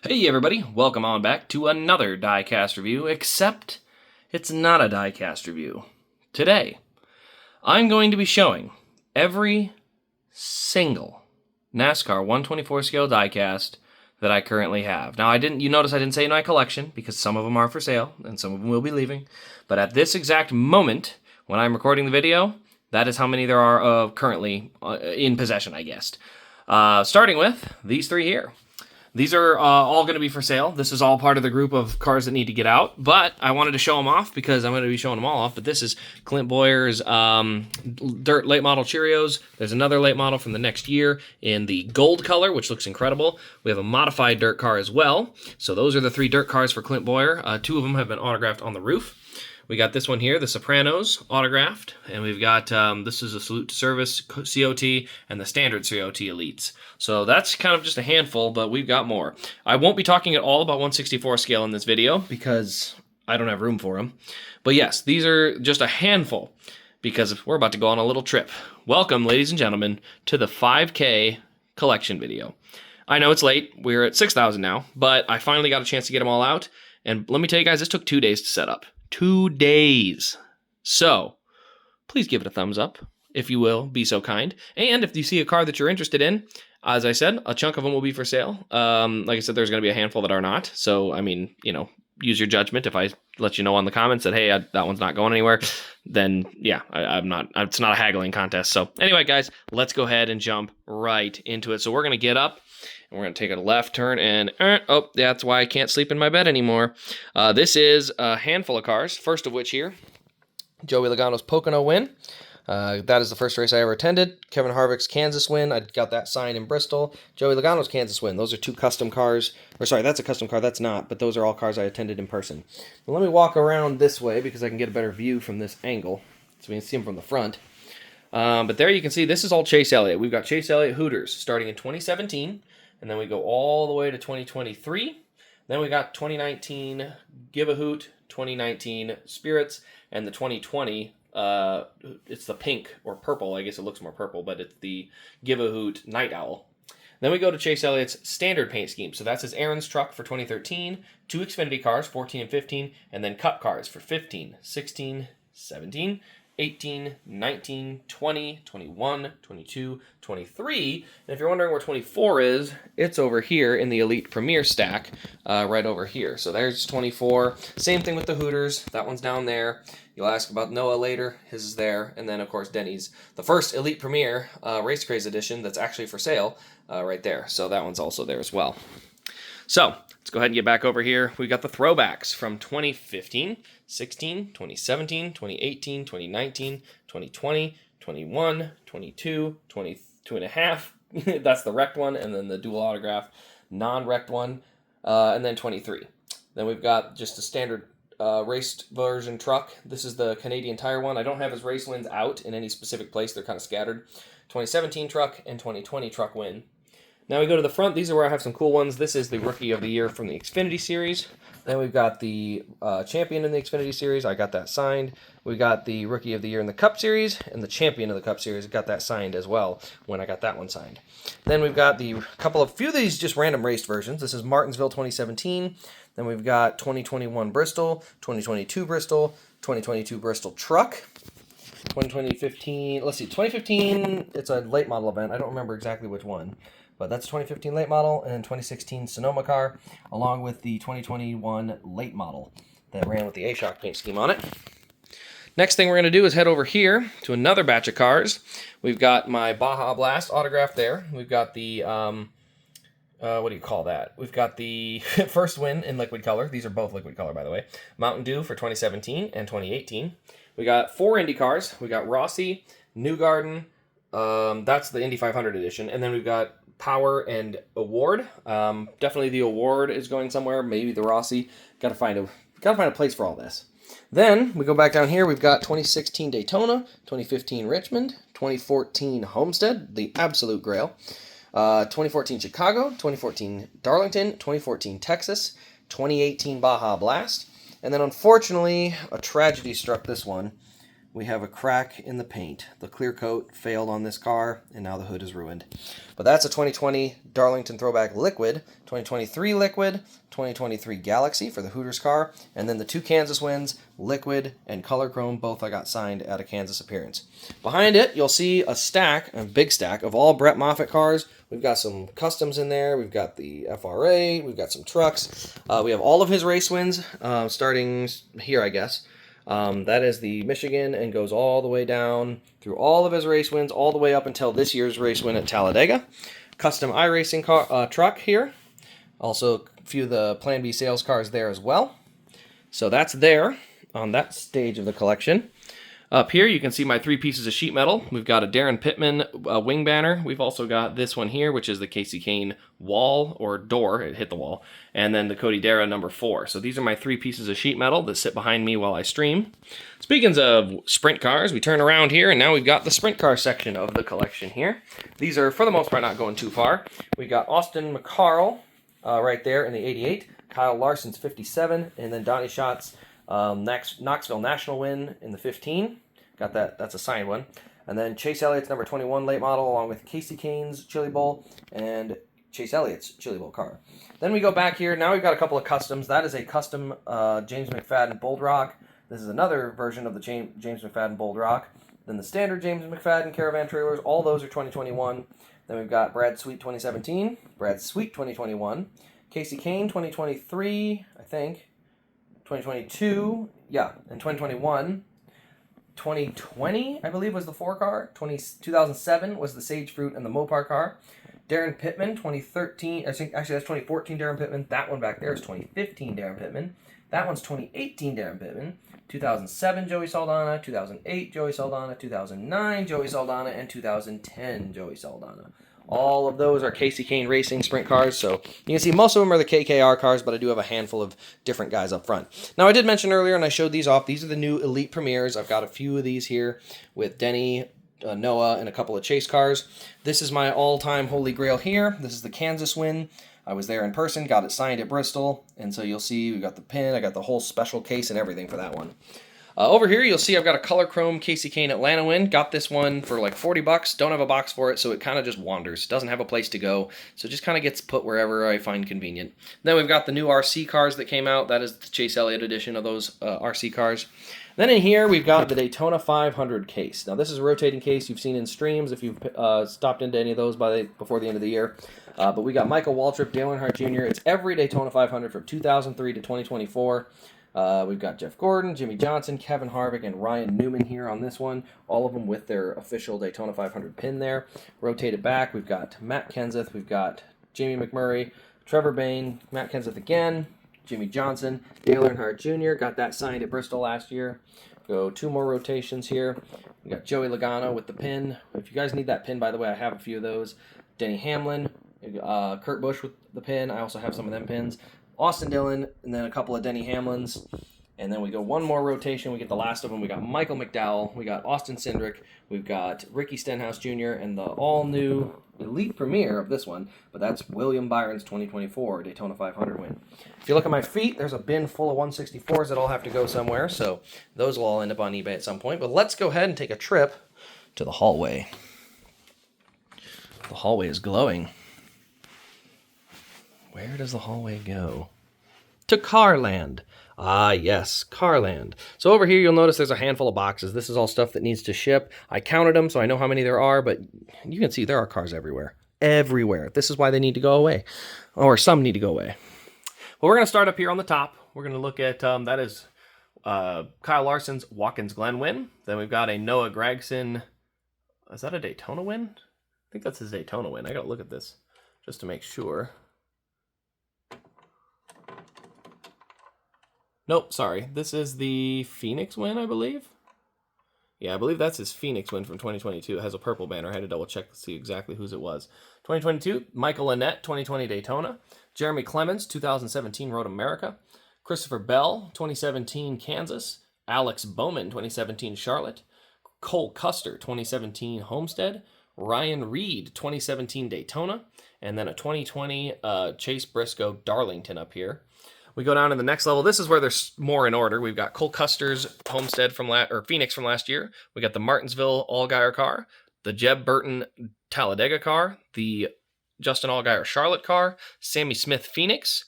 Hey everybody, welcome on back to another Diecast review, except it's not a Diecast review. Today, I'm going to be showing every single NASCAR 124 scale diecast that I currently have. Now, you notice I didn't say in my collection, because some of them are for sale, and some of them will be leaving, but at this exact moment, when I'm recording the video, that is how many there are currently in possession, I guessed. Starting with these three here. These are all going to be for sale. This is all part of the group of cars that need to get out, but I wanted to show them off because I'm going to be showing them all off. But this is Clint Boyer's dirt late model Cheerios. There's another late model from the next year in the gold color, which looks incredible. We have a modified dirt car as well. So those are the three dirt cars for Clint Boyer. Two of them have been autographed on the roof. We got this one here, the Sopranos, autographed, and we've got, this is a Salute to Service COT and the Standard COT Elites. So that's kind of just a handful, but we've got more. I won't be talking at all about 164 scale in this video because I don't have room for them. But yes, these are just a handful because we're about to go on a little trip. Welcome, ladies and gentlemen, to the 5K collection video. I know it's late, we're at 6,000 now, but I finally got a chance to get them all out. And let me tell you guys, this took 2 days to set up. 2 days. So, please give it a thumbs up, if you will, be so kind. And if you see a car that you're interested in, as I said, a chunk of them will be for sale. Like I said, there's going to be a handful that are not. So, I mean, you know, use your judgment. If I let you know on the comments that, hey, that one's not going anywhere, then yeah, I'm not, it's not a haggling contest. So anyway, guys, let's go ahead and jump right into it. So we're going to get up. And we're going to take a left turn and, oh, that's why I can't sleep in my bed anymore. This is a handful of cars, first of which here, Joey Logano's Pocono win. That is the first race I ever attended. Kevin Harvick's Kansas win. I got that signed in Bristol. Joey Logano's Kansas win. Those are two custom cars. Or sorry, that's a custom car. That's not, but those are all cars I attended in person. But let me walk around this way because I can get a better view from this angle. So we can see them from the front. But there you can see, this is all Chase Elliott. We've got Chase Elliott Hooters starting in 2017. And then we go all the way to 2023. Then we got 2019 Give a Hoot, 2019 Spirits, and the 2020, it's the pink or purple. I guess it looks more purple, but it's the Give a Hoot Night Owl. Then we go to Chase Elliott's standard paint scheme. So that's his Aaron's truck for 2013, 2 Xfinity cars, 14 and 15, and then Cup cars for 15, 16, 17, 18, 19, 20, 21, 22, 23. And if you're wondering where 24 is, it's over here in the Elite Premier stack, right over here. So there's 24. Same thing with the Hooters. That one's down there. You'll ask about Noah later. His is there. And then, of course, Denny's. The first Elite Premier Racecraze edition that's actually for sale right there. So that one's also there as well. So let's go ahead and get back over here. We got the throwbacks from 2015, 16, 2017, 2018, 2019, 2020, 21, 22, 22 and a half. That's the wrecked one, and then the dual autograph non-wrecked one, and then 23. Then we've got just a standard raced version truck. This is the Canadian Tire one. I don't have his race wins out in any specific place. They're kind of scattered. 2017 truck and 2020 truck win. Now we go to the front. These are where I have some cool ones. This is the Rookie of the Year from the Xfinity Series. Then we've got the Champion in the Xfinity Series. I got that signed. We got the Rookie of the Year in the Cup Series, and the Champion of the Cup Series. I got that signed as well when I got that one signed. Then we've got the few of these just random raced versions. This is Martinsville 2017. Then we've got 2021 Bristol, 2022 Bristol, 2022 Bristol Truck. 2015, let's see, 2015, it's a late model event. I don't remember exactly which one. But that's 2015 late model and 2016 Sonoma car, along with the 2021 late model that ran with the A-Shock paint scheme on it. Next thing we're going to do is head over here to another batch of cars. We've got my Baja Blast autograph there. We've got the, what do you call that? We've got the first win in liquid color. These are both liquid color, by the way. Mountain Dew for 2017 and 2018. We got 4 Indy cars. We got Rossi, Newgarden, that's the Indy 500 edition. And then we've got Power and Award. Definitely the Award is going somewhere. Maybe the Rossi. Gotta find a place for all this. Then we go back down here. We've got 2016 Daytona, 2015 Richmond, 2014 Homestead, the absolute grail. 2014 Chicago, 2014 Darlington, 2014 Texas, 2018 Baja Blast, and then unfortunately a tragedy struck this one. we have a crack in the paint. The clear coat failed on this car, and now the hood is ruined. But that's a 2020 Darlington Throwback Liquid, 2023 Liquid, 2023 Galaxy for the Hooters car, and then the 2 Kansas wins, Liquid and Color Chrome, both I got signed at a Kansas appearance. Behind it, you'll see a big stack of all Brett Moffitt cars. We've got some customs in there. We've got the FRA. We've got some trucks. We have all of his race wins, starting here, I guess. That is the Michigan and goes all the way down through all of his race wins, all the way up until this year's race win at Talladega. Custom iRacing car, truck here. Also, a few of the Plan B sales cars there as well. So that's there on that stage of the collection. Up here, you can see my 3 pieces of sheet metal. We've got a Darren Pittman wing banner. We've also got this one here, which is the Casey Kane wall or door. It hit the wall. And then the Cody Dara number 4. So these are my 3 pieces of sheet metal that sit behind me while I stream. Speaking of sprint cars, we turn around here, and now we've got the sprint car section of the collection here. These are, for the most part, not going too far. We got Austin McCarl right there in the 88. Kyle Larson's 57. And then Donnie Scott's Knoxville National win in the 15. Got that. That's a signed one. And then Chase Elliott's number 21 late model, along with Casey Kane's Chili Bowl and Chase Elliott's Chili Bowl car. Then we go back here. Now we've got a couple of customs. That is a custom James McFadden Bold Rock. This is another version of the James McFadden Bold Rock. Then the standard James McFadden Caravan trailers. All those are 2021. Then we've got Brad Sweet 2017, Brad Sweet 2021, Casey Kane 2023, I think, 2022, yeah, and 2021. 2020, I believe, was the 4 car. 2007 was the Sage Fruit and the Mopar car. Darren Pittman, 2013. Actually, that's 2014 Darren Pittman. That one back there is 2015 Darren Pittman. That one's 2018 Darren Pittman. 2007 Joey Saldana. 2008 Joey Saldana. 2009 Joey Saldana. And 2010 Joey Saldana. All of those are Casey Kane Racing sprint cars, so you can see most of them are the KKR cars, but I do have a handful of different guys up front. Now, I did mention earlier, and I showed these off, these are the new Elite Premiers. I've got a few of these here with Denny, Noah, and a couple of chase cars. This is my all-time holy grail here. This is the Kansas win. I was there in person, got it signed at Bristol, and so you'll see we got the pin, I got the whole special case and everything for that one. Over here, you'll see I've got a Color Chrome Casey Kane Atlanta win. Got this one for like $40. Don't have a box for it, so it kind of just wanders. Doesn't have a place to go, so it just kind of gets put wherever I find convenient. Then we've got the new RC cars that came out. That is the Chase Elliott edition of those RC cars. Then in here, we've got the Daytona 500 case. Now, this is a rotating case you've seen in streams if you've stopped into any of those before the end of the year. But we got Michael Waltrip, Dale Earnhardt Jr. It's every Daytona 500 from 2003 to 2024. We've got Jeff Gordon, Jimmy Johnson, Kevin Harvick, and Ryan Newman here on this one. All of them with their official Daytona 500 pin there. Rotated back, we've got Matt Kenseth, we've got Jamie McMurray, Trevor Bayne, Matt Kenseth again, Jimmy Johnson, Dale Earnhardt Jr. Got that signed at Bristol last year. Go 2 more rotations here. We got Joey Logano with the pin. If you guys need that pin, by the way, I have a few of those. Denny Hamlin, Kurt Busch with the pin. I also have some of them pins. Austin Dillon, and then a couple of Denny Hamlins. And then we go 1 more rotation. We get the last of them. We got Michael McDowell. We got Austin Cindric. We've got Ricky Stenhouse Jr. and the all-new Elite Premier of this one. But that's William Byron's 2024 Daytona 500 win. If you look at my feet, there's a bin full of 164s that all have to go somewhere. So those will all end up on eBay at some point. But let's go ahead and take a trip to the hallway. The hallway is glowing. Where does the hallway go? To Carland. Ah, yes, Carland. So over here, you'll notice there's a handful of boxes. This is all stuff that needs to ship. I counted them, so I know how many there are, but you can see there are cars everywhere. Everywhere. This is why they need to go away. Or some need to go away. Well, we're going to start up here on the top. We're going to look at, that is Kyle Larson's Watkins Glen win. Then we've got a Noah Gragson. Is that a Daytona win? I think that's his Daytona win. I got to look at this just to make sure. Nope, sorry. This is the Phoenix win, I believe. Yeah, I believe that's his Phoenix win from 2022. It has a purple banner. I had to double check to see exactly whose it was. 2022, Michael Annett, 2020 Daytona. Jeremy Clemens, 2017 Road America. Christopher Bell, 2017 Kansas. Alex Bowman, 2017 Charlotte. Cole Custer, 2017 Homestead. Ryan Reed, 2017 Daytona. And then a 2020 Chase Briscoe Darlington up here. We go down to the next level. This is where there's more in order. We've got Cole Custer's Homestead Phoenix from last year. We got the Martinsville Allgaier car, the Jeb Burton Talladega car, the Justin Allgaier Charlotte car, Sammy Smith Phoenix.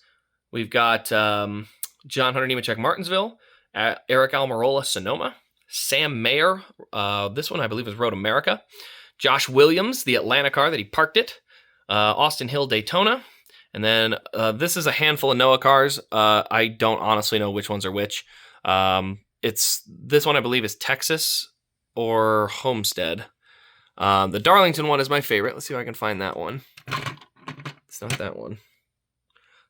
We've got John Hunter Nemechek Martinsville, Eric Almirola Sonoma, Sam Mayer. This one I believe is Road America. Josh Williams, the Atlanta car that he parked it. Austin Hill Daytona. And then this is a handful of Noah cars. I don't honestly know which ones are which. This one I believe is Texas or Homestead. The Darlington one is my favorite. Let's see if I can find that one. It's not that one.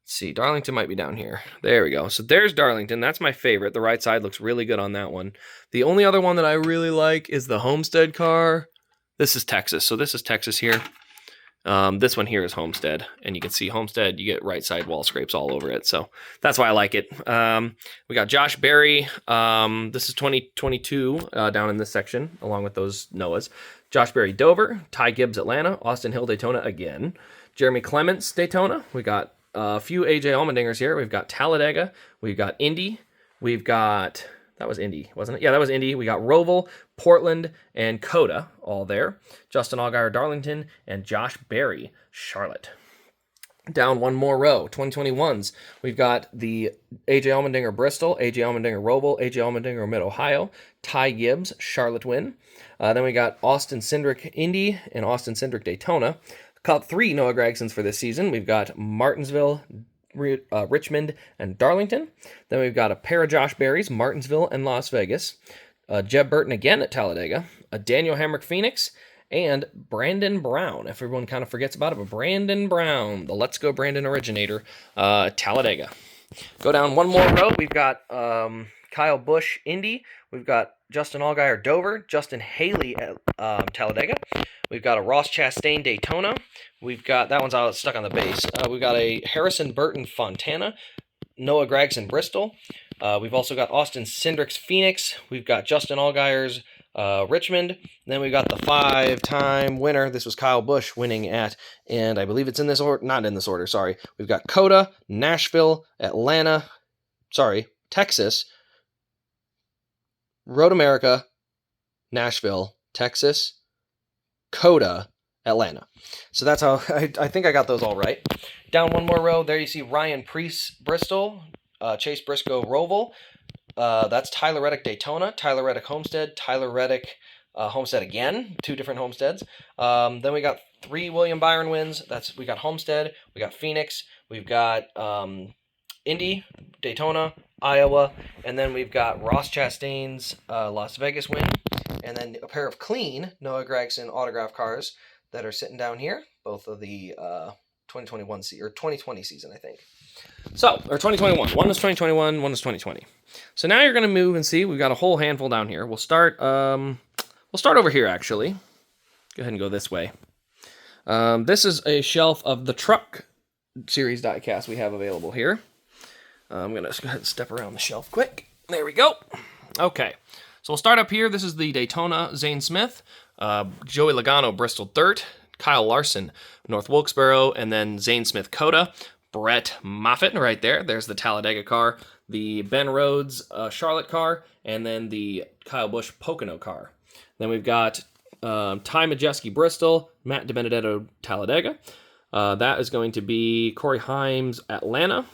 Let's see. Darlington might be down here. There we go. So there's Darlington. That's my favorite. The right side looks really good on that one. The only other one that I really like is the Homestead car. This is Texas. So this is Texas here. This one here is Homestead, and you can see Homestead, you get right side wall scrapes all over it, so that's why I like it. We got Josh Berry, this is 2022 down in this section, along with those Noahs. Josh Berry Dover, Ty Gibbs Atlanta, Austin Hill Daytona again, Jeremy Clements Daytona. We got a few AJ Allmendingers here. We've got Talladega, we've got Indy, we've got... That was Indy, wasn't it? Yeah, that was Indy. We got Roval, Portland, and Coda all there. Justin Allgaier Darlington, and Josh Berry Charlotte. Down one more row, 2021s. We've got the AJ Allmendinger Bristol, AJ Allmendinger Roval, AJ Allmendinger Mid-Ohio, Ty Gibbs Charlotte win. Then we got Austin Cindric Indy and Austin Cindric Daytona. Got 3 Noah Gregsons for this season. We've got Martinsville, Richmond, and Darlington. Then we've got a pair of Josh Berrys, Martinsville and Las Vegas. Jeb Burton again at Talladega. A Daniel Hamrick Phoenix. And Brandon Brown. If everyone kind of forgets about it, but Brandon Brown, the Let's Go Brandon originator, Talladega. Go down one more row. We've got Kyle Busch Indy. We've got Justin Allgaier Dover. Justin Haley at Talladega. We've got a Ross Chastain Daytona. We've got, that one's out stuck on the base. We've got a Harrison Burton Fontana, Noah Gregson Bristol. We've also got Austin Cindric's Phoenix. We've got Justin Allgaier's Richmond. And then we've got the 5-time winner. This was Kyle Busch winning at, and I believe it's in this order, not in this order, sorry. We've got Coda, Nashville, Atlanta, Texas, Road America, Nashville, Texas, Coda, Atlanta. So that's how, I think I got those all right. Down one more row, there you see Ryan Preece Bristol, Chase Briscoe Roval. That's Tyler Reddick Daytona, Tyler Reddick Homestead, Tyler Reddick Homestead again, 2 different homesteads. Then we got 3 William Byron wins. We got Homestead, we got Phoenix, we've got Indy, Daytona, Iowa, and then we've got Ross Chastain's Las Vegas win, and then a pair of clean Noah Gragson autograph cars that are sitting down here, both of the 2021 or 2020 season, I think. So, or 2021. One was 2021, one was 2020. So now you're going to move and see. We've got a whole handful down here. We'll start over here, actually. Go ahead and go this way. This is a shelf of the Truck Series diecast we have available here. I'm going to go ahead and step around the shelf quick. There we go. Okay. So we'll start up here. This is the Daytona Zane Smith, Joey Logano Bristol Dirt, Kyle Larson North Wilkesboro, and then Zane Smith Coda. Brett Moffitt right there. There's the Talladega car, the Ben Rhodes Charlotte car, and then the Kyle Busch Pocono car. Then we've got Ty Majeski Bristol, Matt DiBenedetto Talladega. That is going to be Corey Himes Atlanta.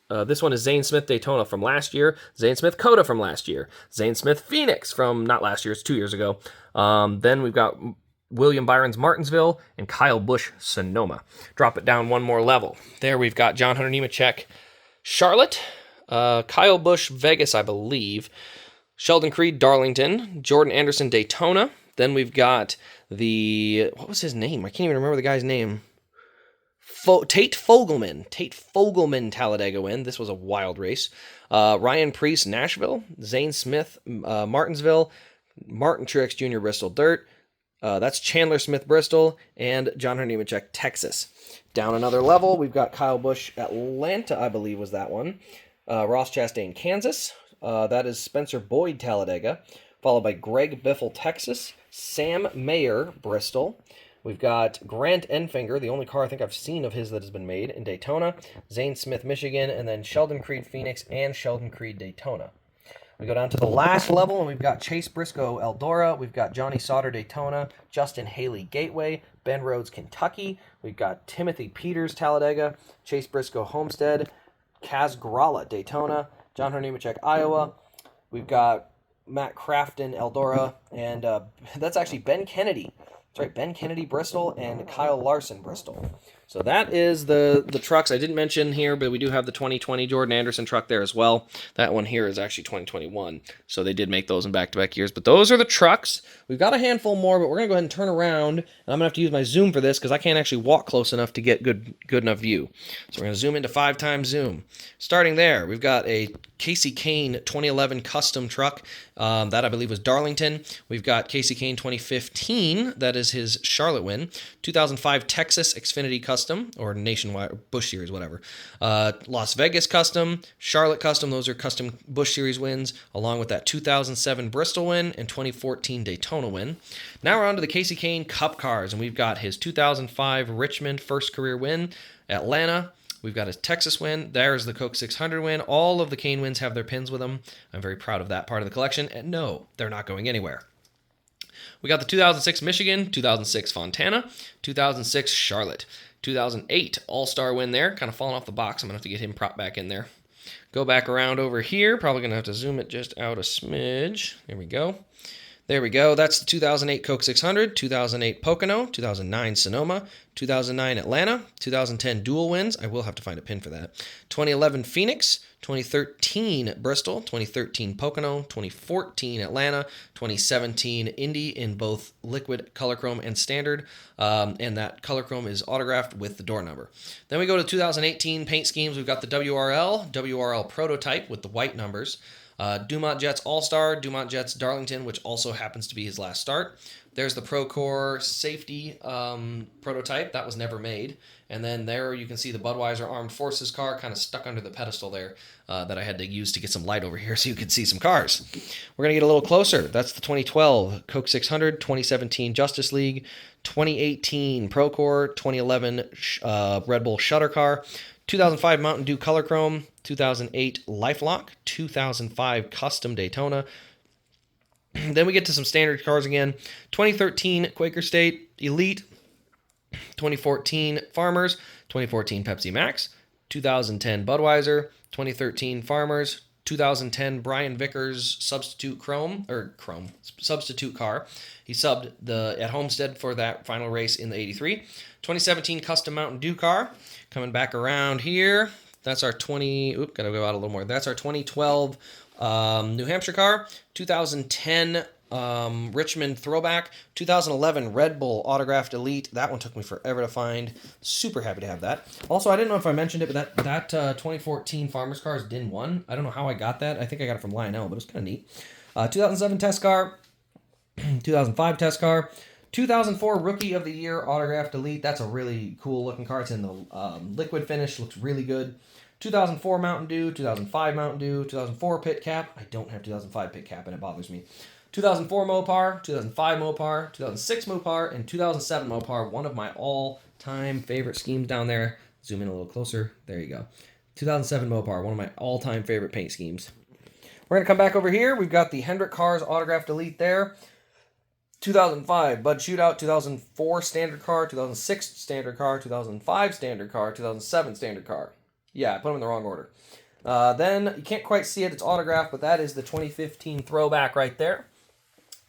This one is Zane Smith Daytona from last year, Zane Smith Coda from last year, Zane Smith Phoenix from not last year, it's 2 years ago. Then we've got William Byron's Martinsville, and Kyle Busch Sonoma. Drop it down one more level. There we've got John Hunter Nemechek Charlotte, Kyle Busch Vegas, I believe, Sheldon Creed Darlington, Jordan Anderson Daytona. Then we've got what was his name? I can't even remember the guy's name. Tate Fogelman Talladega win. This was a wild race. Ryan Preece Nashville, Zane Smith Martinsville, Martin Truex Jr. Bristol Dirt. That's Chandler Smith Bristol and John Hunter Nemechek Texas. Down another level, we've got Kyle Busch Atlanta, I believe was that one. Ross Chastain Kansas. That is Spencer Boyd Talladega, followed by Greg Biffle Texas, Sam Mayer Bristol. We've got Grant Enfinger, the only car I think I've seen of his that has been made, in Daytona. Zane Smith, Michigan, and then Sheldon Creed, Phoenix, and Sheldon Creed, Daytona. We go down to the last level, and we've got Chase Briscoe, Eldora. We've got Johnny Sauter, Daytona. Justin Haley, Gateway. Ben Rhodes, Kentucky. We've got Timothy Peters, Talladega. Chase Briscoe, Homestead. Kaz Gralla, Daytona. John Hernimacek, Iowa. We've got Matt Crafton, Eldora. And that's actually Ben Kennedy. That's right, Ben Kennedy, Bristol, and Kyle Larson, Bristol. So that is the trucks I didn't mention here, but we do have the 2020 Jordan Anderson truck there as well. That one here is actually 2021, so they did make those in back-to-back years. But those are the trucks. We've got a handful more, but we're going to go ahead and turn around, and I'm going to have to use my zoom for this because I can't actually walk close enough to get good enough view. So we're going to zoom into 5x zoom. Starting there, we've got a Casey Kane 2011 custom truck. That I believe was Darlington. We've got Casey Kane 2015. That is his Charlotte win. 2005 Texas Xfinity Custom, or Nationwide, Busch Series, whatever. Las Vegas Custom, Charlotte Custom. Those are custom Busch Series wins, along with that 2007 Bristol win and 2014 Daytona win. Now we're on to the Casey Kane Cup cars, and we've got his 2005 Richmond first career win, Atlanta. We've got his Texas win. There's the Coke 600 win. All of the Kane wins have their pins with them. I'm very proud of that part of the collection. And no, they're not going anywhere. We got the 2006 Michigan, 2006 Fontana, 2006 Charlotte, 2008 All-Star win there. Kind of falling off the box. I'm going to have to get him propped back in there. Go back around over here. Probably going to have to zoom it just out a smidge. There we go. There we go. That's the 2008 Coke 600, 2008 Pocono, 2009 Sonoma, 2009 Atlanta, 2010 dual wins. I will have to find a pin for that. 2011 Phoenix, 2013 Bristol, 2013 Pocono, 2014 Atlanta, 2017 Indy in both liquid, color chrome, and standard. And that color chrome is autographed with the door number. Then we go to 2018 paint schemes. We've got the WRL prototype with the white numbers. Dumont Jets All-Star, Dumont Jets Darlington, which also happens to be his last start. There's the Procore Safety prototype. That was never made. And then there you can see the Budweiser Armed Forces car kind of stuck under the pedestal there that I had to use to get some light over here so you could see some cars. We're going to get a little closer. That's the 2012 Coke 600, 2017 Justice League, 2018 Procore, 2011 Red Bull Shutter car, 2005 Mountain Dew Color Chrome, 2008 LifeLock, 2005 Custom Daytona. Then we get to some standard cars again. 2013 Quaker State Elite, 2014 Farmers, 2014 Pepsi Max, 2010 Budweiser, 2013 Farmers, 2010 Brian Vickers substitute substitute car. He subbed at Homestead for that final race in the 83. 2017 Custom Mountain Dew car. Coming back around here, that's our gotta go out a little more. That's our 2012 New Hampshire car, 2010 Richmond Throwback, 2011 Red Bull Autographed Elite. That one took me forever to find. Super happy to have that. Also, I didn't know if I mentioned it, but that 2014 Farmers car is DIN 1. I don't know how I got that. I think I got it from Lionel, but it was kind of neat. 2007 test car, 2005 test car, 2004 Rookie of the Year Autographed Elite. That's a really cool looking car. It's in the liquid finish. Looks really good. 2004 Mountain Dew, 2005 Mountain Dew, 2004 Pit Cap. I don't have 2005 Pit Cap and it bothers me. 2004 Mopar, 2005 Mopar, 2006 Mopar, and 2007 Mopar. One of my all-time favorite schemes down there. Zoom in a little closer. There you go. 2007 Mopar, one of my all-time favorite paint schemes. We're going to come back over here. We've got the Hendrick Cars Autographed Elite there. 2005 Bud Shootout, 2004 Standard Car, 2006 Standard Car, 2005 Standard Car, 2007 Standard Car. Yeah, I put them in the wrong order. Then, you can't quite see it, it's autographed, but that is the 2015 throwback right there.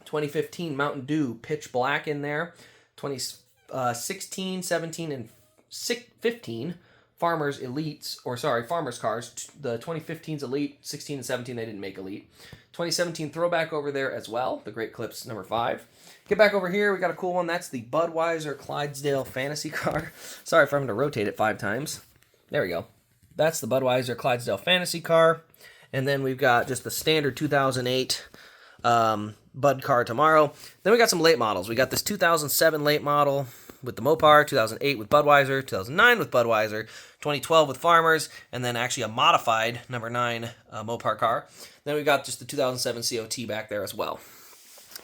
2015 Mountain Dew Pitch Black in there. 2016, 17, and 15 Farmers cars. The 2015's Elite, 16 and 17 they didn't make Elite. 2017 throwback over there as well, the Great Clips number 5. Get back over here, we got a cool one. That's the Budweiser Clydesdale Fantasy car. Sorry for having to rotate it 5 times. There we go. That's the Budweiser Clydesdale Fantasy car. And then we've got just the standard 2008 Bud car tomorrow. Then we got some late models. We got this 2007 late model with the Mopar, 2008 with Budweiser, 2009 with Budweiser, 2012 with Farmers, and then actually a modified number 9 Mopar car. Then we got just the 2007 COT back there as well.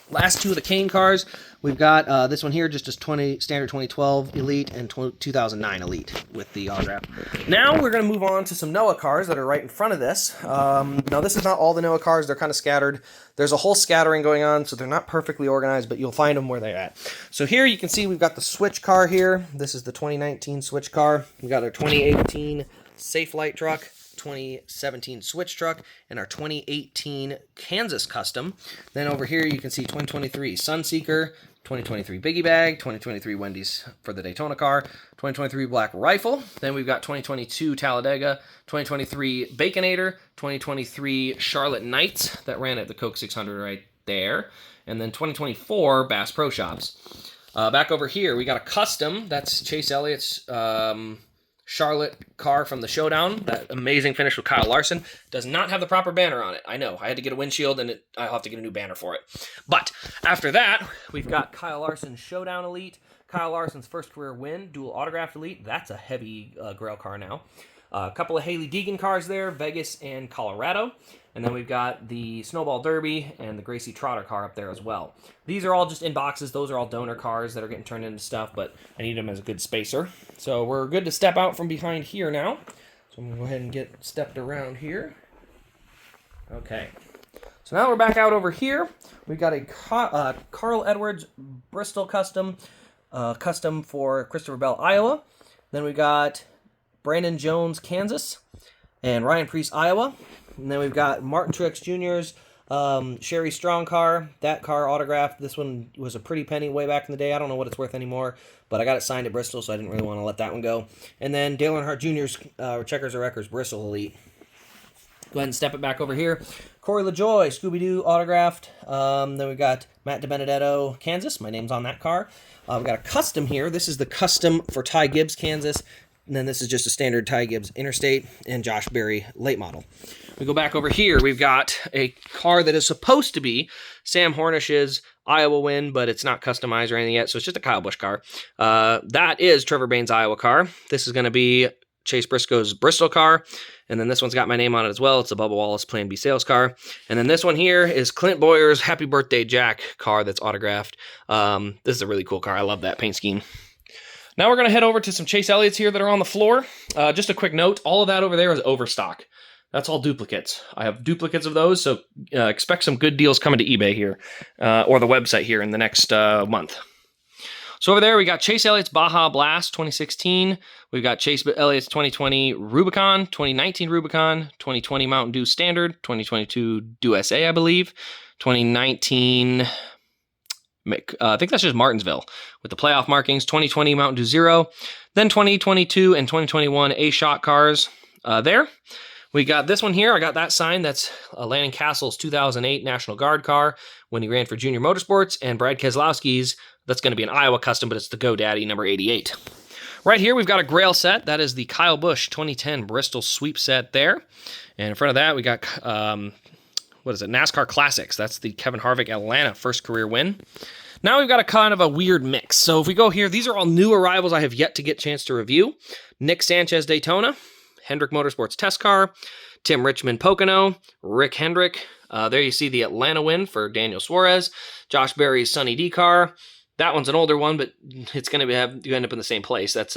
Last two of the Kane cars, we've got this one here, just as standard 2012 Elite and 2009 Elite with the autograph. Now we're going to move on to some Noah cars that are right in front of this. Now this is not all the Noah cars, they're kind of scattered. There's a whole scattering going on, so they're not perfectly organized, but you'll find them where they're at. So here you can see we've got the Switch car here. This is the 2019 Switch car. We've got our 2018 Safe Light truck, 2017 Switch truck, and our 2018 Kansas Custom. Then over here you can see 2023 Sunseeker, 2023 Biggie Bag, 2023 Wendy's for the Daytona car, 2023 Black Rifle. Then we've got 2022 Talladega, 2023 Baconator, 2023 Charlotte Knights that ran at the Coke 600 right there, and then 2024 Bass Pro Shops. Back over here we got a custom. That's Chase Elliott's Charlotte car from the Showdown. That amazing finish with Kyle Larson. Does not have the proper banner on it. I know. I had to get a windshield, and I'll have to get a new banner for it. But after that, we've got Kyle Larson's Showdown Elite. Kyle Larson's first career win, dual autographed Elite. That's a heavy Grail car now. A couple of Haley Deegan cars there, Vegas and Colorado. And then we've got the Snowball Derby and the Gracie Trotter car up there as well. These are all just in boxes. Those are all donor cars that are getting turned into stuff, but I need them as a good spacer. So we're good to step out from behind here now. So I'm going to go ahead and get stepped around here. Okay. So now we're back out over here. We've got a Carl Edwards Bristol Custom, custom for Christopher Bell, Iowa. Then we got Brandon Jones, Kansas, and Ryan Priest, Iowa. And then we've got Martin Truex Jr.'s Sherry Strong car. That car autographed. This one was a pretty penny way back in the day. I don't know what it's worth anymore, but I got it signed at Bristol, so I didn't really want to let that one go. And then Dale Earnhardt Jr.'s Checkers or Wreckers Bristol Elite. Go ahead and step it back over here. Corey LaJoie, Scooby-Doo autographed. Then we've got Matt DiBenedetto, Kansas. My name's on that car. We've got a custom here. This is the custom for Ty Gibbs, Kansas. And then this is just a standard Ty Gibbs Interstate and Josh Berry late model. We go back over here. We've got a car that is supposed to be Sam Hornish's Iowa win, but it's not customized or anything yet, so it's just a Kyle Busch car. That is Trevor Bain's Iowa car. This is going to be Chase Briscoe's Bristol car. And then this one's got my name on it as well. It's a Bubba Wallace Plan B sales car. And then this one here is Clint Boyer's Happy Birthday Jack car that's autographed. This is a really cool car. I love that paint scheme. Now we're going to head over to some Chase Elliott's here that are on the floor. Just a quick note, all of that over there is overstock. That's all duplicates. I have duplicates of those, so expect some good deals coming to eBay here, or the website here in the next month. So over there, we got Chase Elliott's Baja Blast 2016. We've got Chase Elliott's 2020 Rubicon, 2019 Rubicon, 2020 Mountain Dew Standard, 2022 Dew SA, I believe, 2019... I think that's just Martinsville with the playoff markings, 2020 Mountain Dew Zero, then 2022 and 2021 A-Shot cars there. We got this one here. I got that signed. That's Landon Castle's 2008 National Guard car when he ran for Junior Motorsports, and Brad Keselowski's, that's going to be an Iowa custom, but it's the GoDaddy number 88. Right here, we've got a Grail set. That is the Kyle Busch 2010 Bristol Sweep set there. And in front of that, we got... what is it? NASCAR Classics. That's the Kevin Harvick Atlanta first career win. Now we've got a kind of a weird mix. So if we go here, these are all new arrivals I have yet to get a chance to review. Nick Sanchez Daytona, Hendrick Motorsports Test Car, Tim Richmond Pocono, Rick Hendrick. There you see the Atlanta win for Daniel Suarez, Josh Berry's Sunny D car. That one's an older one, but it's going to you end up in the same place. That's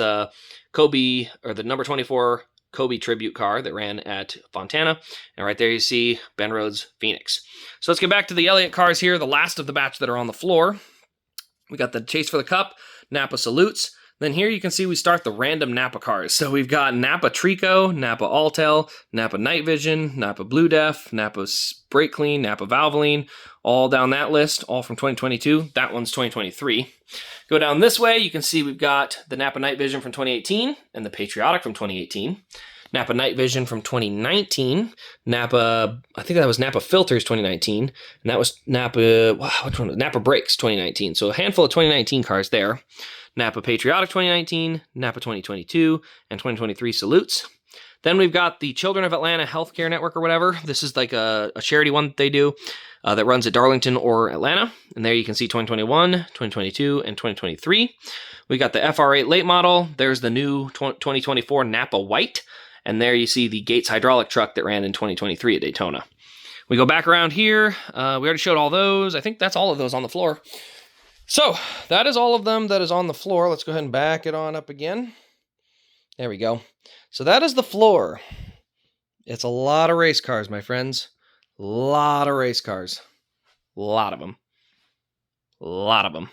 Kobe, or the number 24 Kobe tribute car that ran at Fontana. And right there you see Ben Rhodes Phoenix. So let's get back to the Elliott cars here, the last of the batch that are on the floor. We got the Chase for the Cup, Napa Salutes. Then here you can see we start the random Napa cars. So we've got Napa Trico, Napa Altel, Napa Night Vision, Napa Blue Def, Napa Brake Clean, Napa Valvoline, all down that list, all from 2022. That one's 2023. Go down this way, you can see we've got the Napa Night Vision from 2018 and the Patriotic from 2018. Napa Night Vision from 2019. Napa, I think that was Napa Filters 2019. And that was Napa, which one was Napa Brakes 2019. So a handful of 2019 cars there. Napa Patriotic 2019, Napa 2022, and 2023 Salutes. Then we've got the Children of Atlanta Healthcare Network or whatever. This is like a charity one that they do that runs at Darlington or Atlanta. And there you can see 2021, 2022, and 2023. We got the FR8 late model. There's the new 2024 Napa White. And there you see the Gates hydraulic truck that ran in 2023 at Daytona. We go back around here. We already showed all those. I think that's all of those on the floor. So that is all of them that is on the floor. Let's go ahead and back it on up again. There we go. So that is the floor. It's a lot of race cars, my friends. A lot of race cars. A lot of them. A lot of them.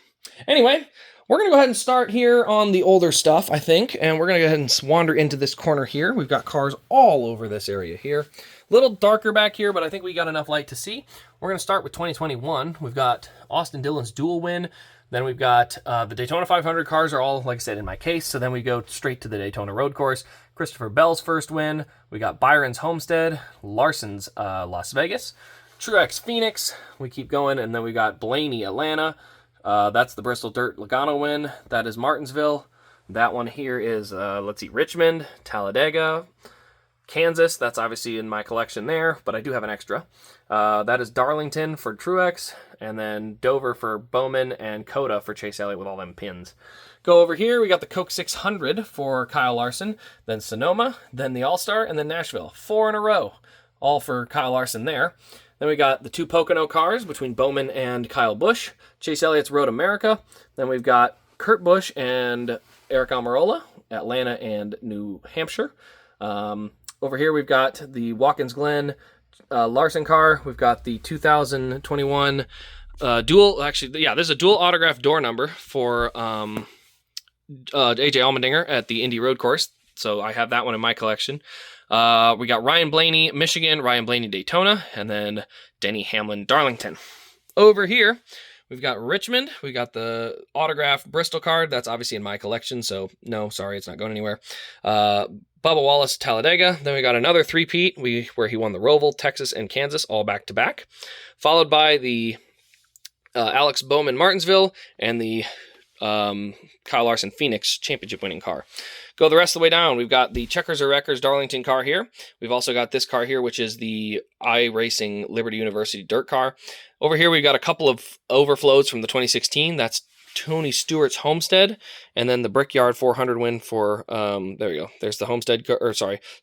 Anyway, we're going to go ahead and start here on the older stuff, I think, and we're going to go ahead and wander into this corner here. We've got cars all over this area here. A little darker back here, but I think we got enough light to see. We're going to start with 2021. We've got Austin Dillon's dual win. Then we've got the Daytona 500 cars are all, like I said, in my case. So then we go straight to the Daytona road course. Christopher Bell's first win. We got Byron's Homestead, Larson's Las Vegas, Truex Phoenix. We keep going, and then we got Blaney Atlanta. That's the Bristol Dirt Logano win. That is Martinsville. That one here is, let's see, Richmond, Talladega, Kansas. That's obviously in my collection there, but I do have an extra. That is Darlington for Truex, and then Dover for Bowman, and Coda for Chase Elliott with all them pins. Go over here, we got the Coke 600 for Kyle Larson, then Sonoma, then the All-Star, and then Nashville. 4 in a row, all for Kyle Larson there. Then we got the 2 Pocono cars between Bowman and Kyle Busch, Chase Elliott's Road America. Then we've got Kurt Busch and Eric Almirola, Atlanta and New Hampshire. Over here we've got the Watkins Glen Larson car. We've got the 2021 dual, actually, yeah, there's a dual autograph door number for AJ Allmendinger at the Indy Road Course. So I have that one in my collection. We got Ryan Blaney, Michigan, Ryan Blaney, Daytona, and then Denny Hamlin, Darlington. Over here, we've got Richmond. We got the autographed Bristol card. That's obviously in my collection, so no, sorry, it's not going anywhere. Bubba Wallace, Talladega. Then we got another three-peat where he won the Roval, Texas, and Kansas all back-to-back. Followed by the Alex Bowman, Martinsville, and the Kyle Larson Phoenix championship winning car. Go the rest of the way down. We've got the Checkers or Wreckers Darlington car here. We've also got this car here, which is the iRacing Liberty University dirt car. Over here, we've got a couple of overflows from the 2016. That's Tony Stewart's Homestead, and then the Brickyard 400 win for, there we go. There's the Homestead,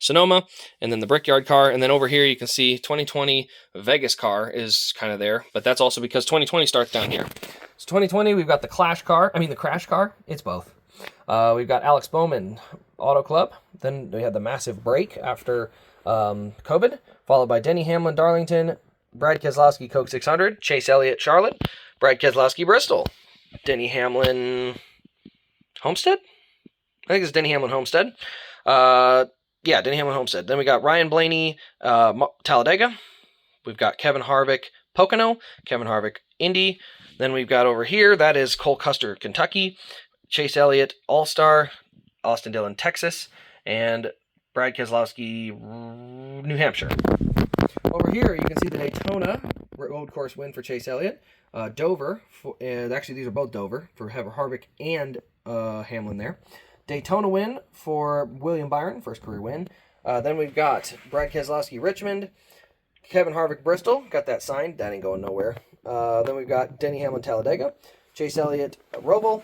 Sonoma, and then the Brickyard car. And then over here, you can see 2020 Vegas car is kind of there, but that's also because 2020 starts down here. So 2020, we've got the Crash car. It's both. We've got Alex Bowman Auto Club. Then we had the massive break after COVID, followed by Denny Hamlin Darlington, Brad Keselowski Coke 600, Chase Elliott Charlotte, Brad Keselowski Bristol, Denny Hamlin Homestead? I think it's Denny Hamlin Homestead. Yeah, Denny Hamlin Homestead. Then we got Ryan Blaney Talladega. We've got Kevin Harvick Pocono, Kevin Harvick Indy. Then we've got over here, that is Cole Custer Kentucky, Chase Elliott All-Star, Austin Dillon Texas, and Brad Keselowski New Hampshire. Over here, you can see the Daytona road course win for Chase Elliott. Dover, actually these are both Dover, for Harvick and Hamlin there. Daytona win for William Byron, first career win. Then we've got Brad Keselowski Richmond, Kevin Harvick Bristol, got that signed, that ain't going nowhere. Then we've got Denny Hamlin Talladega, Chase Elliott Roval,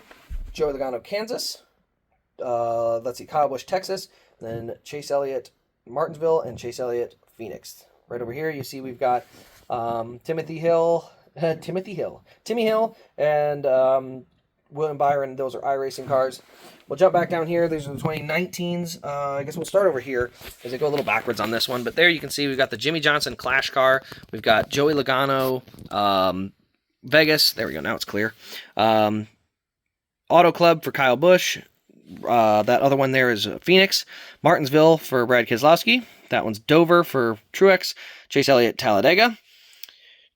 Joey Logano Kansas, let's see, Kyle Busch Texas, then Chase Elliott Martinsville, and Chase Elliott Phoenix. Right over here, you see we've got Timmy Hill, and William Byron. Those are iRacing cars. We'll jump back down here. These are the 2019s. I guess we'll start over here as I go a little backwards on this one. But there you can see we've got the Jimmy Johnson Clash car. We've got Joey Logano, Vegas. There we go. Now it's clear. Auto Club for Kyle Busch. That other one there is Phoenix. Martinsville for Brad Keselowski. That one's Dover for Truex. Chase Elliott Talladega.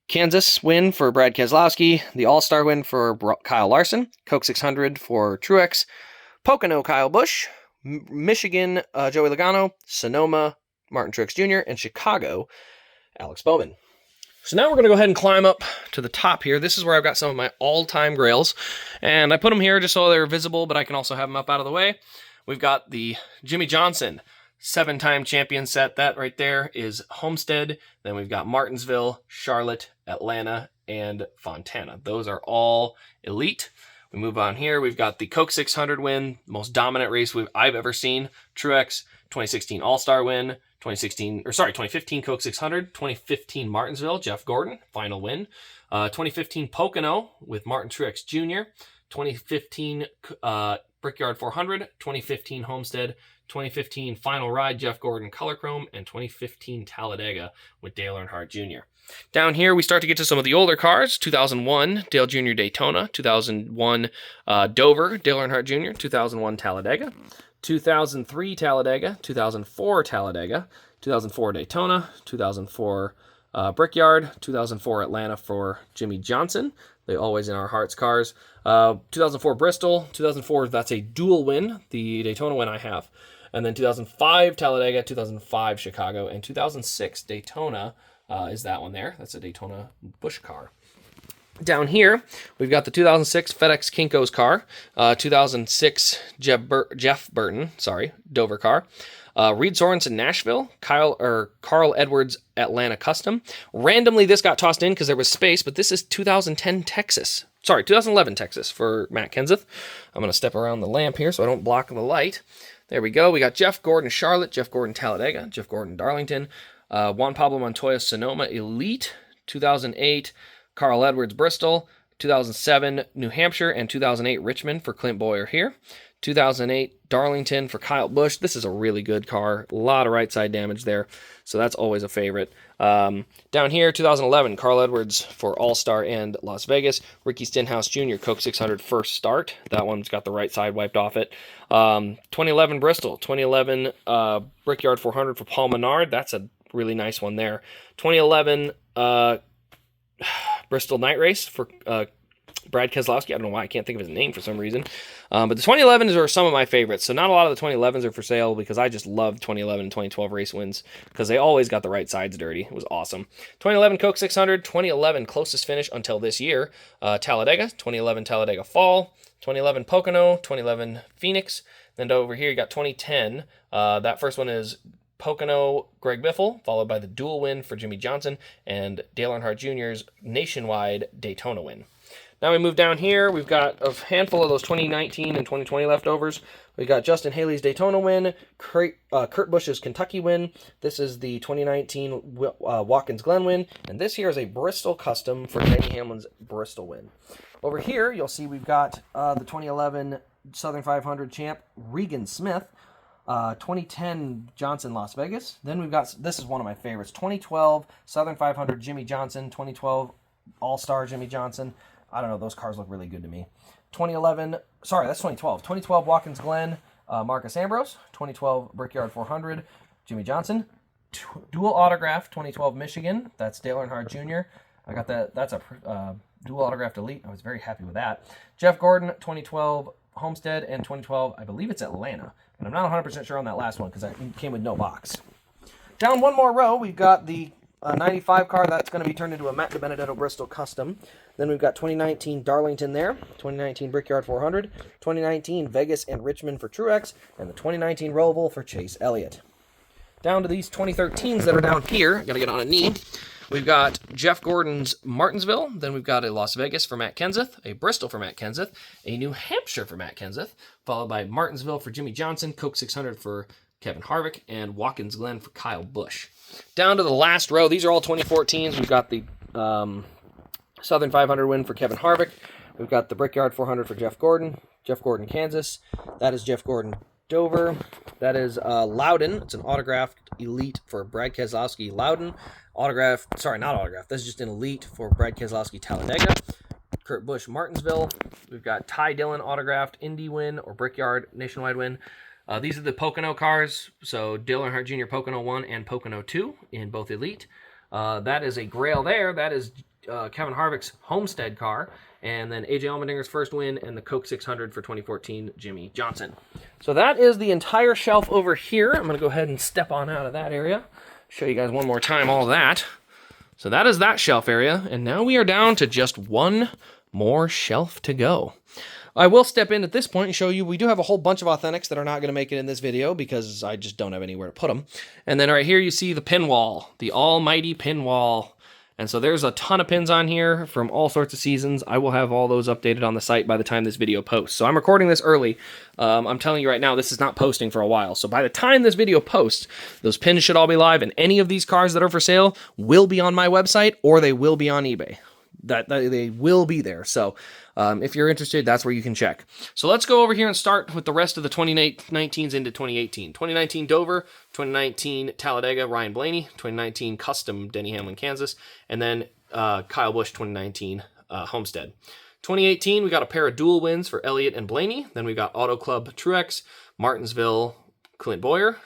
Kansas win for Brad Keselowski. The All-Star win for Kyle Larson. Coke 600 for Truex. Pocono Kyle Busch. Michigan Joey Logano. Sonoma Martin Truex Jr. And Chicago Alex Bowman. So now we're going to go ahead and climb up to the top here. This is where I've got some of my all-time grails. And I put them here just so they're visible, but I can also have them up out of the way. We've got the Jimmy Johnson 7-time champion set. That right there is Homestead. Then we've got Martinsville, Charlotte, Atlanta, and Fontana. Those are all elite. We move on here. We've got the Coke 600 win, most dominant race I've ever seen. Truex, 2016 All-Star win, 2015 Coke 600, 2015 Martinsville, Jeff Gordon, final win. 2015 Pocono with Martin Truex Jr., 2015 Brickyard 400, 2015 Homestead, 2015 Final Ride, Jeff Gordon Color Chrome, and 2015 Talladega with Dale Earnhardt Jr. Down here, we start to get to some of the older cars. 2001 Dale Jr. Daytona, 2001 Dover, Dale Earnhardt Jr., 2001 Talladega, 2003 Talladega, 2004 Talladega, 2004 Daytona, 2004 Brickyard, 2004 Atlanta for Jimmy Johnson. They always in our hearts cars. 2004 Bristol, 2004, that's a dual win, the Daytona win I have. And then 2005 Talladega, 2005 Chicago, and 2006 Daytona is that one there. That's a Daytona Busch car. Down here, we've got the 2006 FedEx Kinko's car, 2006 Jeff Burton, Dover car, Reed Sorensen Nashville, Carl Edwards Atlanta Custom. Randomly, this got tossed in because there was space, but this is 2011 Texas for Matt Kenseth. I'm going to step around the lamp here so I don't block the light. There we go. We got Jeff Gordon Charlotte, Jeff Gordon Talladega, Jeff Gordon Darlington, Juan Pablo Montoya Sonoma Elite, 2008 Carl Edwards Bristol, 2007 New Hampshire, and 2008 Richmond for Clint Boyer here. 2008 Darlington for Kyle Busch. This is a really good car. A lot of right side damage there, so that's always a favorite. Down here, 2011 Carl Edwards for All-Star and Las Vegas. Ricky Stenhouse Jr. Coke 600 first start. That one's got the right side wiped off it. 2011 Bristol. 2011 Brickyard 400 for Paul Menard. That's a really nice one there. 2011 Bristol Night Race for Brad Keselowski. I don't know why I can't think of his name for some reason. But the 2011s are some of my favorites. So not a lot of the 2011s are for sale because I just love 2011 and 2012 race wins because they always got the right sides dirty. It was awesome. 2011 Coke 600, 2011 closest finish until this year. Talladega, 2011 Talladega Fall, 2011 Pocono, 2011 Phoenix. Then over here you got 2010. That first one is Pocono Greg Biffle, followed by the dual win for Jimmy Johnson and Dale Earnhardt Jr.'s nationwide Daytona win. Now we move down here. We've got a handful of those 2019 and 2020 leftovers. We've got Justin Haley's Daytona win, Kurt Busch's Kentucky win. This is the 2019 Watkins Glen win. And this here is a Bristol custom for Denny Hamlin's Bristol win. Over here, you'll see we've got the 2011 Southern 500 champ, Regan Smith. 2010 Johnson Las Vegas. Then we've got, this is one of my favorites, 2012 Southern 500 Jimmy Johnson, 2012 All-Star Jimmy Johnson. I don't know, those cars look really good to me. 2011, sorry, that's 2012. 2012 Watkins Glen, Marcus Ambrose. 2012 Brickyard 400, Jimmy Johnson. Dual autograph, 2012 Michigan. That's Dale Earnhardt Jr. I got that. That's a dual autographed elite. I was very happy with that. Jeff Gordon, 2012 Homestead, and 2012, I believe it's Atlanta. And I'm not 100% sure on that last one because it came with no box. Down one more row, we've got the 95 car. That's going to be turned into a Matt DiBenedetto Bristol Custom. Then we've got 2019 Darlington there, 2019 Brickyard 400, 2019 Vegas and Richmond for Truex, and the 2019 Roval for Chase Elliott. Down to these 2013s that are down here. Got to get on a knee. We've got Jeff Gordon's Martinsville. Then we've got a Las Vegas for Matt Kenseth, a Bristol for Matt Kenseth, a New Hampshire for Matt Kenseth, followed by Martinsville for Jimmy Johnson, Coke 600 for Kevin Harvick, and Watkins Glen for Kyle Busch. Down to the last row. These are all 2014s. We've got the Southern 500 win for Kevin Harvick. We've got the Brickyard 400 for Jeff Gordon, Kansas. That is Jeff Gordon Dover. That is Loudon. It's an autographed elite for Brad Keselowski Loudon. This is just an elite for Brad Keselowski Talladega. Kurt Busch Martinsville. We've got Ty Dillon autographed Indy win or Brickyard nationwide win. These are the Pocono cars. So Dale Earnhardt Jr. Pocono 1 and Pocono 2 in both elite. That is a Grail there. That is Kevin Harvick's Homestead car. And then AJ Allmendinger's first win and the Coke 600 for 2014 Jimmy Johnson. So that is the entire shelf over here. I'm going to go ahead and step on out of that area. Show you guys one more time all that. So that is that shelf area. And now we are down to just one more shelf to go. I will step in at this point and show you we do have a whole bunch of Authentics that are not going to make it in this video because I just don't have anywhere to put them. And then right here you see the pin wall, the almighty pin wall. And so there's a ton of pins on here from all sorts of seasons. I will have all those updated on the site by the time this video posts. So I'm recording this early. I'm telling you right now, this is not posting for a while. So by the time this video posts, those pins should all be live, and any of these cars that are for sale will be on my website or they will be on eBay. That they will be there. So if you're interested, that's where you can check. So let's go over here and start with the rest of the 2019s into 2018. 2019 Dover, 2019 Talladega, Ryan Blaney, 2019 Custom, Denny Hamlin, Kansas, and then Kyle Busch, 2019 Homestead. 2018, we got a pair of dual wins for Elliott and Blaney. Then we got Auto Club Truex, Martinsville, Clint Bowyer,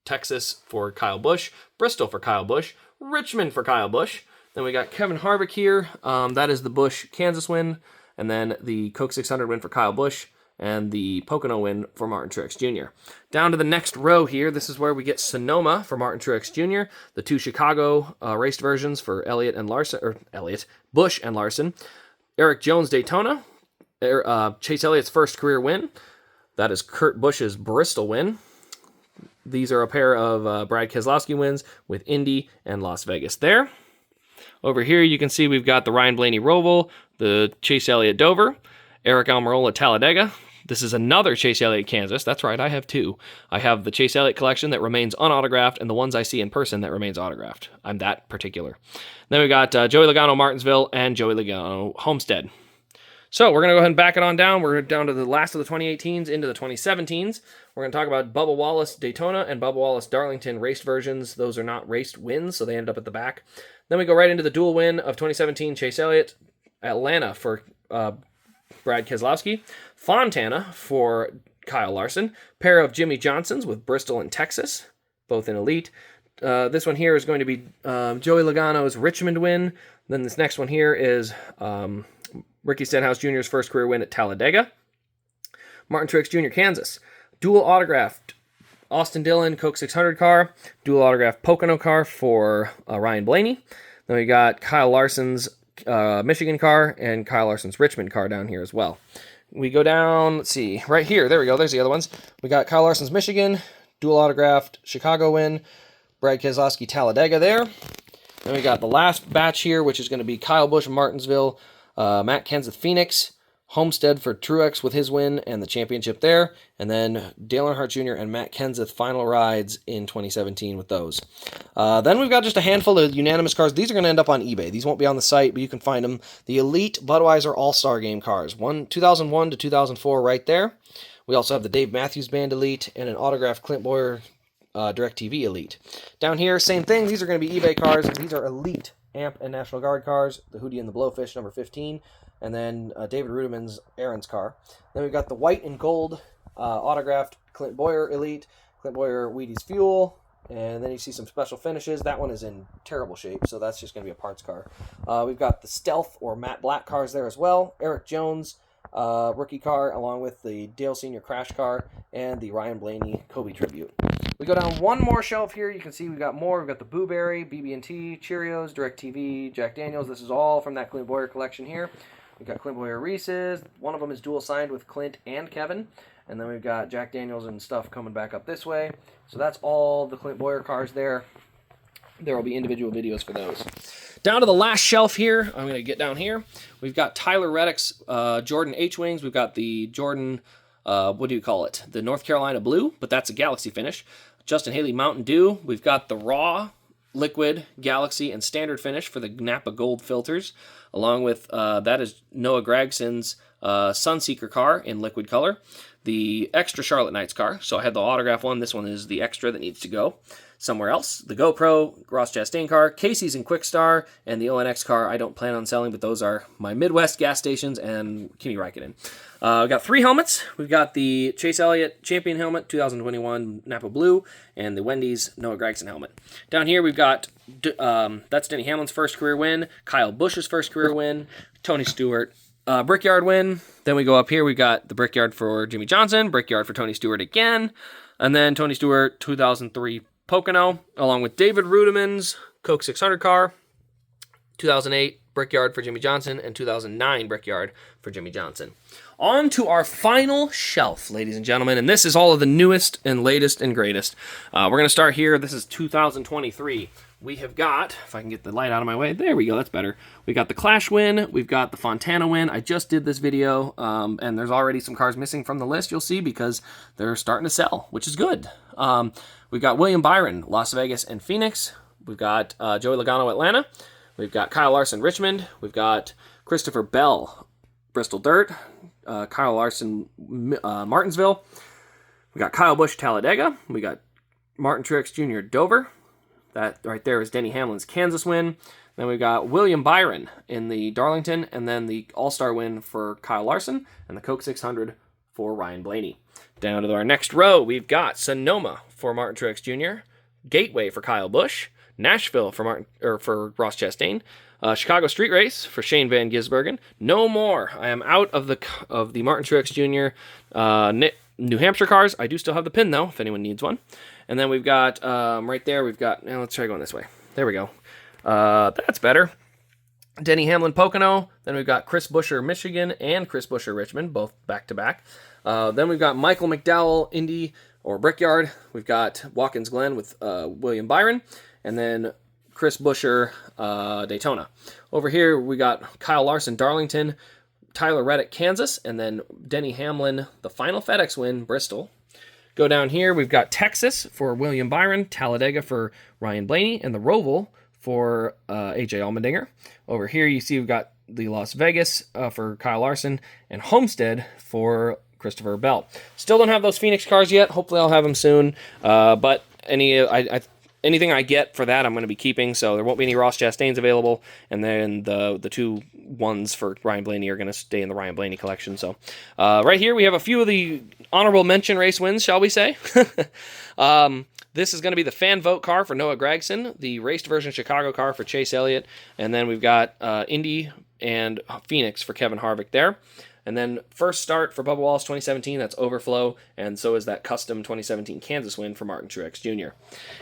Texas for Kyle Busch, Bristol for Kyle Busch, Richmond for Kyle Busch. Then we got Kevin Harvick here. That is the Busch Kansas win. And then the Coke 600 win for Kyle Busch. And the Pocono win for Martin Truex Jr. Down to the next row here. This is where we get Sonoma for Martin Truex Jr. The two Chicago raced versions for Elliott and Larson. Or Elliott. Busch and Larson. Eric Jones Daytona. Chase Elliott's first career win. That is Kurt Busch's Bristol win. These are a pair of Brad Keselowski wins with Indy and Las Vegas there. Over here, you can see we've got the Ryan Blaney Roval, the Chase Elliott Dover, Eric Almirola Talladega. This is another Chase Elliott Kansas. That's right, I have two. I have the Chase Elliott collection that remains unautographed and the ones I see in person that remains autographed. I'm that particular. Then we got Joey Logano Martinsville and Joey Logano Homestead. So we're going to go ahead and back it on down. We're down to the last of the 2018s into the 2017s. We're going to talk about Bubba Wallace Daytona and Bubba Wallace Darlington raced versions. Those are not raced wins, so they end up at the back. Then we go right into the dual win of 2017 Chase Elliott, Atlanta for Brad Keselowski, Fontana for Kyle Larson, pair of Jimmy Johnsons with Bristol and Texas, both in Elite. This one here is going to be Joey Logano's Richmond win. Then this next one here is Ricky Stenhouse Jr.'s first career win at Talladega. Martin Truex Jr. Kansas. Dual autographed Austin Dillon Coke 600 car. Dual autographed Pocono car for Ryan Blaney. Then we got Kyle Larson's Michigan car and Kyle Larson's Richmond car down here as well. We go down, let's see, right here. There we go. There's the other ones. We got Kyle Larson's Michigan. Dual autographed Chicago win. Brad Keselowski Talladega there. Then we got the last batch here, which is going to be Kyle Busch Martinsville. Matt Kenseth Phoenix, Homestead for Truex with his win and the championship there, and then Dale Earnhardt Jr. and Matt Kenseth final rides in 2017 with those. Then we've got just a handful of unanimous cars. These are going to end up on eBay. These won't be on the site, but you can find them. The Elite Budweiser All-Star Game cars, 2001 to 2004 right there. We also have the Dave Matthews Band Elite and an autographed Clint Bowyer DirecTV Elite. Down here, same thing. These are going to be eBay cars. These are Elite Amp and National Guard cars, the Hootie and the Blowfish, number 15, and then David Rudimann's Aaron's car. Then we've got the white and gold autographed Clint Bowyer Elite, Clint Bowyer Wheaties Fuel, and then you see some special finishes. That one is in terrible shape, so that's just going to be a parts car. We've got the Stealth or Matte Black cars there as well, Eric Jones rookie car, along with the Dale Sr. Crash car, and the Ryan Blaney Kobe Tribute. We go down one more shelf here. You can see we've got more. We've got the Boo Berry, BB&T, Cheerios, DirecTV, Jack Daniels. This is all from that Clint Bowyer collection here. We've got Clint Bowyer Reese's. One of them is dual signed with Clint and Kevin. And then we've got Jack Daniels and stuff coming back up this way. So that's all the Clint Bowyer cars there. There will be individual videos for those. Down to the last shelf here. I'm going to get down here. We've got Tyler Reddick's Jordan H-Wings. We've got the Jordan, what do you call it? The North Carolina Blue, but that's a Galaxy finish. Justin Haley Mountain Dew. We've got the Raw, Liquid, Galaxy, and Standard finish for the Napa Gold filters, along with, that is Noah Gregson's Sunseeker car in liquid color. The extra Charlotte Knights car. So I had the autograph one. This one is the extra that needs to go somewhere else. The GoPro, Ross Chastain car, Casey's and Quickstar, and the ONX car I don't plan on selling, but those are my Midwest gas stations and Kimi Räikkönen. We've got 3 helmets. We've got the Chase Elliott Champion helmet, 2021 Napa Blue, and the Wendy's Noah Gragson helmet. Down here we've got, that's Denny Hamlin's first career win, Kyle Busch's first career win, Tony Stewart Brickyard win. Then we go up here, we've got the Brickyard for Jimmy Johnson, Brickyard for Tony Stewart again, and then Tony Stewart 2003 Pocono, along with David Rudimann's Coke 600 car, 2008 Brickyard for Jimmy Johnson, and 2009 Brickyard for Jimmy Johnson. On to our final shelf, ladies and gentlemen, and this is all of the newest and latest and greatest. We're going to start here. This is 2023. We have got, if I can get the light out of my way, there we go, that's better. We got the Clash win, we've got the Fontana win. I just did this video, and there's already some cars missing from the list, you'll see, because they're starting to sell, which is good. We've got William Byron, Las Vegas and Phoenix. We've got Joey Logano, Atlanta. We've got Kyle Larson, Richmond. We've got Christopher Bell, Bristol Dirt. Kyle Larson, Martinsville. We got Kyle Busch, Talladega. We got Martin Truex Jr., Dover. That right there is Denny Hamlin's Kansas win. Then we got William Byron in the Darlington, and then the All-Star win for Kyle Larson, and the Coke 600 for Ryan Blaney. Down to our next row, we've got Sonoma for Martin Truex Jr., Gateway for Kyle Busch, Nashville for Ross Chastain, Chicago Street Race for Shane Van Gisbergen. No more. I am out of the Martin Truex Jr. New Hampshire cars. I do still have the pin though, if anyone needs one. And then we've got right there. We've got. Now let's try going this way. There we go. That's better. Denny Hamlin, Pocono. Then we've got Chris Buescher, Michigan, and Chris Buescher, Richmond, both back to back. Then we've got Michael McDowell, Indy or Brickyard. We've got Watkins Glen with William Byron, and then Chris Buescher, Daytona. Over here, we got Kyle Larson, Darlington, Tyler Reddick, Kansas, and then Denny Hamlin, the final FedEx win, Bristol. Go down here, we've got Texas for William Byron, Talladega for Ryan Blaney, and the Roval for AJ Allmendinger. Over here, you see we've got the Las Vegas for Kyle Larson, and Homestead for Christopher Bell. Still don't have those Phoenix cars yet. Hopefully I'll have them soon. But anything I get for that, I'm going to be keeping, so there won't be any Ross Chastains available, and then the two ones for Ryan Blaney are going to stay in the Ryan Blaney collection. So right here, we have a few of the honorable mention race wins, shall we say. This is going to be the fan vote car for Noah Gragson, the raced version Chicago car for Chase Elliott, and then we've got Indy and Phoenix for Kevin Harvick there. And then first start for Bubba Wallace 2017, that's Overflow, and so is that custom 2017 Kansas win for Martin Truex Jr.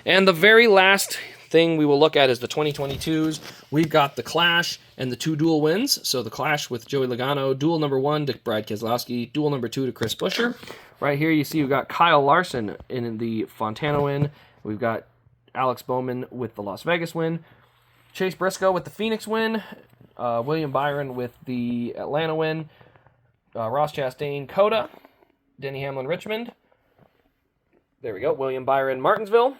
And the very last thing we will look at is the 2022s. We've got the Clash and the two dual wins. So the Clash with Joey Logano, dual number 1 to Brad Keselowski, dual number 2 to Chris Buescher. Right here you see we've got Kyle Larson in the Fontana win. We've got Alex Bowman with the Las Vegas win. Chase Briscoe with the Phoenix win. William Byron with the Atlanta win. Ross Chastain, Coda, Denny Hamlin, Richmond. There we go. William Byron, Martinsville.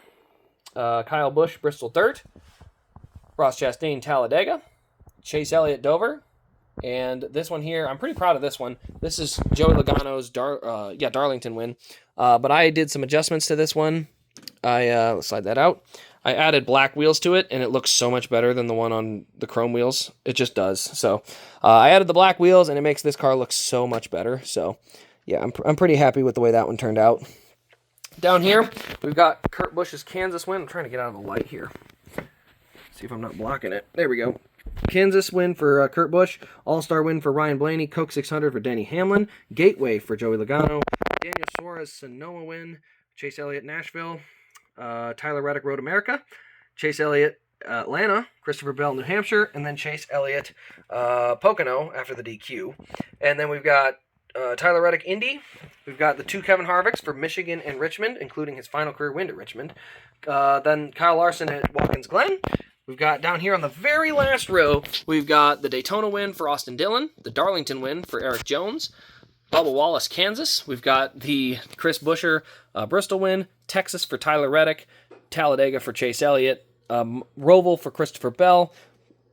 Kyle Busch, Bristol Dirt. Ross Chastain, Talladega. Chase Elliott, Dover. And this one here, I'm pretty proud of this one. This is Joey Logano's Darlington win. But I did some adjustments to this one. Let's slide that out. I added black wheels to it, and it looks so much better than the one on the chrome wheels. It just does. So I added the black wheels, and it makes this car look so much better. So yeah, I'm pretty happy with the way that one turned out. Down here, we've got Kurt Busch's Kansas win. I'm trying to get out of the light here. See if I'm not blocking it. There we go. Kansas win for Kurt Busch. All-Star win for Ryan Blaney. Coke 600 for Denny Hamlin. Gateway for Joey Logano. Daniel Suarez Sonoma win. Chase Elliott Nashville. Tyler Reddick Road America. Chase Elliott Atlanta. Christopher Bell New Hampshire. And then Chase Elliott Pocono after the DQ. And then we've got Tyler Reddick Indy. We've got the two Kevin Harvicks for Michigan and Richmond, including his final career win at Richmond. Then Kyle Larson at Watkins Glen. We've got down here on the very last row, we've got the Daytona win for Austin Dillon, the Darlington win for Eric Jones, Bubba Wallace, Kansas. We've got the Chris Buescher Bristol win, Texas for Tyler Reddick, Talladega for Chase Elliott, Roval for Christopher Bell,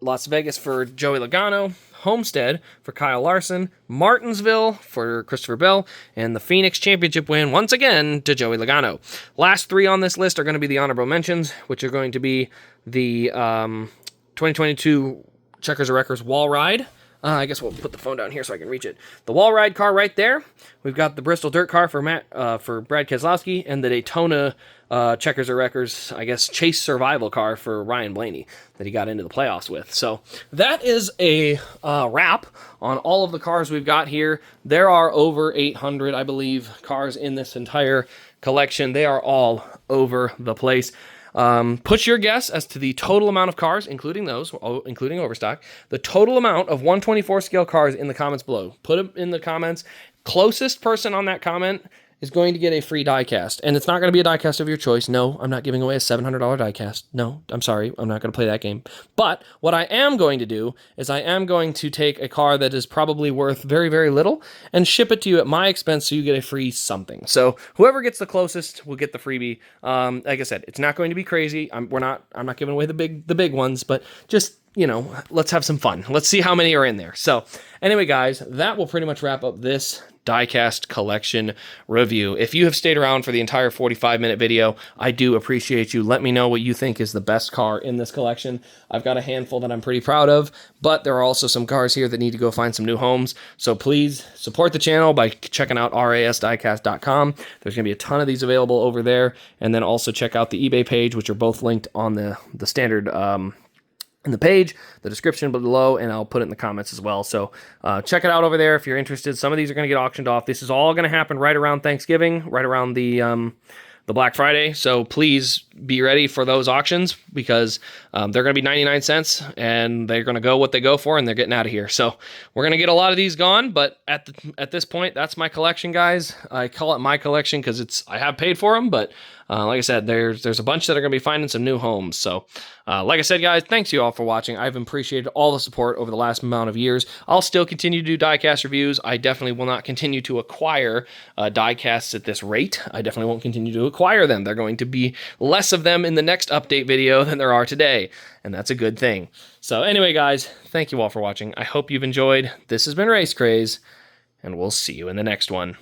Las Vegas for Joey Logano, Homestead for Kyle Larson, Martinsville for Christopher Bell, and the Phoenix Championship win, once again, to Joey Logano. Last three on this list are going to be the honorable mentions, which are going to be the 2022 Checkers or Wreckers Wall Ride. I guess we'll put the phone down here so I can reach it. The Wall Ride car right there. We've got the Bristol Dirt car for Brad Keselowski, and the Daytona Checkers or Wreckers, I guess, Chase Survival car for Ryan Blaney that he got into the playoffs with. So that is a wrap on all of the cars we've got here. There are over 800, I believe, cars in this entire collection. They are all over the place. Put your guess as to the total amount of cars, including those, including overstock, the total amount of 124 scale cars in the comments below. Put them in the comments. Closest person on that comment is going to get a free diecast. And it's not going to be a diecast of your choice. No, I'm not giving away a $700 diecast. No, I'm sorry. I'm not going to play that game. But what I am going to do is I am going to take a car that is probably worth very, very little and ship it to you at my expense so you get a free something. So whoever gets the closest will get the freebie. Like I said, it's not going to be crazy. I'm not giving away the big ones, but just, you know, let's have some fun. Let's see how many are in there. So anyway, guys, that will pretty much wrap up this diecast collection review. If you have stayed around for the entire 45-minute video, I do appreciate you. Let me know what you think is the best car in this collection. I've got a handful that I'm pretty proud of, but there are also some cars here that need to go find some new homes. So please support the channel by checking out rasdiecast.com. There's going to be a ton of these available over there. And then also check out the eBay page, which are both linked on the standard in the page, the description below, and I'll put it in the comments as well. So check it out over there if you're interested. Some of these are going to get auctioned off. This is all going to happen right around Thanksgiving, right around the Black Friday. So please be ready for those auctions because they're going to be 99 cents and they're going to go what they go for and they're getting out of here. So we're going to get a lot of these gone, but at this point, that's my collection, guys. I call it my collection because I have paid for them, but like I said, there's a bunch that are going to be finding some new homes. So like I said, guys, thanks you all for watching. I've appreciated all the support over the last amount of years. I'll still continue to do diecast reviews. I definitely will not continue to acquire diecasts at this rate. I definitely won't continue to acquire them. They're going to be less of them in the next update video than there are today, and that's a good thing. So anyway, guys, thank you all for watching. I hope you've enjoyed. This has been Racecraze, and we'll see you in the next one.